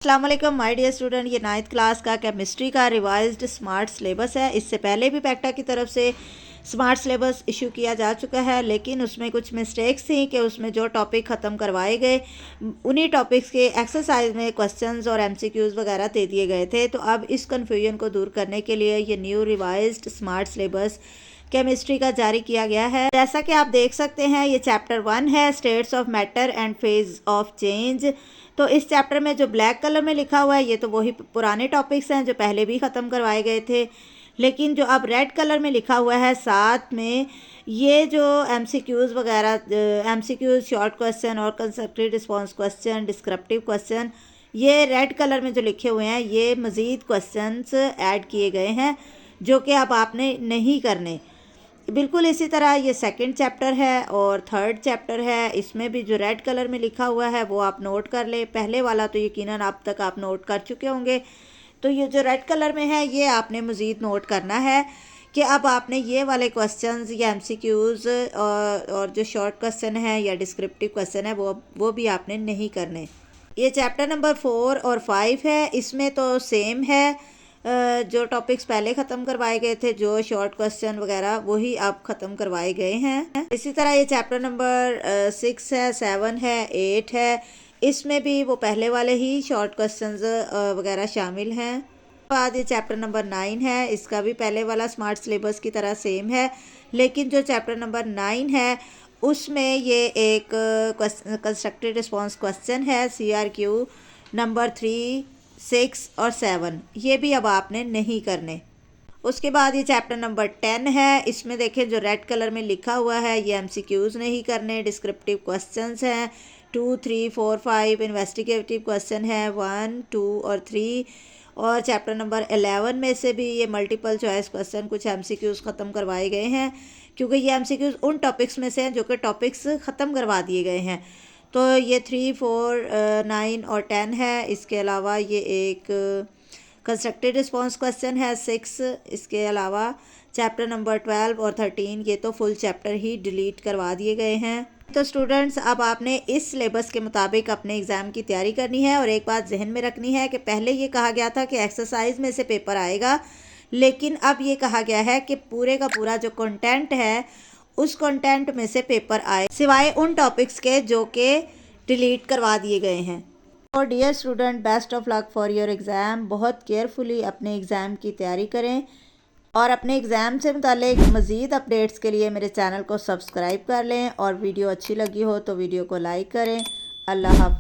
अस्सलाम वालेकुम my dear student, ये 9th क्लास का केमिस्ट्री का रिवाइज्ड स्मार्ट सिलेबस है। इससे पहले भी पैक्टा की तरफ से स्मार्ट सिलेबस इशू किया जा चुका है, लेकिन उसमें कुछ मिस्टेक्स थी कि उसमें जो टॉपिक ख़त्म करवाए गए उन्हीं टॉपिक्स के एक्सरसाइज में क्वेश्चंस और एमसीक्यूज़ वगैरह दे दिए गए थे। तो अब इस कन्फ्यूजन को दूर करने के लिए ये new revised smart syllabus chemistry का जारी किया गया है। जैसा कि आप देख सकते हैं, ये चैप्टर 1 है, states of matter and phase of change. तो इस चैप्टर में जो ब्लैक कलर में लिखा हुआ है ये तो वही पुराने टॉपिक्स हैं जो पहले भी ख़त्म करवाए गए थे, लेकिन जो अब रेड कलर में लिखा हुआ है साथ में ये जो एमसीक्यूज़ वगैरह, एमसीक्यूज़, शॉर्ट क्वेश्चन और constructive response question, descriptive question, ये रेड कलर में जो लिखे हुए हैं ये मज़ीद क्वेश्चंस ऐड किए गए हैं जो कि अब आपने नहीं करने। बिल्कुल इसी तरह ये सेकंड चैप्टर है और थर्ड चैप्टर है, इसमें भी जो रेड कलर में लिखा हुआ है वो आप नोट कर ले। पहले वाला तो यकीनन अब तक आप नोट कर चुके होंगे, तो ये जो रेड कलर में है ये आपने मज़ीद नोट करना है कि अब आपने ये वाले क्वेश्चंस या एमसीक्यूज़ और जो शॉर्ट क्वेश्चन है या डिस्क्रिप्टिव क्वेश्चन है वो भी आपने नहीं करने। ये चैप्टर नंबर 4 और 5 है, इसमें तो सेम है। जो टॉपिक्स पहले ख़त्म करवाए गए थे, जो शॉर्ट क्वेश्चन वगैरह वही अब ख़त्म करवाए गए हैं। इसी तरह ये चैप्टर नंबर 6 है, 7 है, 8 है, इसमें भी वो पहले वाले ही शॉर्ट क्वेश्चंस वगैरह शामिल हैं। बाद ये चैप्टर नंबर 9 है, इसका भी पहले वाला स्मार्ट सिलेबस की तरह सेम है, लेकिन जो चैप्टर नंबर 9 है उसमें ये एक कंस्ट्रक्टिव रिस्पॉन्स क्वेश्चन है, CRQ नंबर 3, 6 और 7, ये भी अब आपने नहीं करने। उसके बाद ये चैप्टर नंबर 10 है, इसमें देखें जो रेड कलर में लिखा हुआ है ये एमसीक्यूज़ नहीं करने, डिस्क्रिप्टिव क्वेश्चंस हैं 2, 3, 4, 5, इन्वेस्टिगेटिव क्वेश्चन है 1, 2 और 3। और चैप्टर नंबर 11 में से भी ये मल्टीपल चॉइस क्वेश्चन, कुछ एमसीक्यूज़ ख़त्म करवाए गए हैं क्योंकि ये एमसीक्यूज़ उन टॉपिक्स में से हैं जो कि टॉपिक्स ख़त्म करवा दिए गए हैं। तो ये 3, 4, 9 और 10 है। इसके अलावा ये एक कंस्ट्रक्टिव रिस्पॉन्स क्वेश्चन है 6। इसके अलावा चैप्टर नंबर 12 और 13 ये तो फुल चैप्टर ही डिलीट करवा दिए गए हैं। तो स्टूडेंट्स, अब आपने इस सिलेबस के मुताबिक अपने एग्ज़ाम की तैयारी करनी है। और एक बात जहन में रखनी है कि पहले ये कहा गया था कि एक्सरसाइज में से पेपर आएगा, लेकिन अब ये कहा गया है कि पूरे का पूरा जो कंटेंट है उस कंटेंट में से पेपर आए, सिवाय उन टॉपिक्स के जो कि डिलीट करवा दिए गए हैं। और dear student, best of luck for your exam. बहुत केयरफुली अपने एग्ज़ाम की तैयारी करें और अपने एग्ज़ाम से मुतालिक मज़ीद अपडेट्स के लिए मेरे चैनल को सब्सक्राइब कर लें और वीडियो अच्छी लगी हो तो वीडियो को लाइक करें। अल्लाह हाफ़िज़।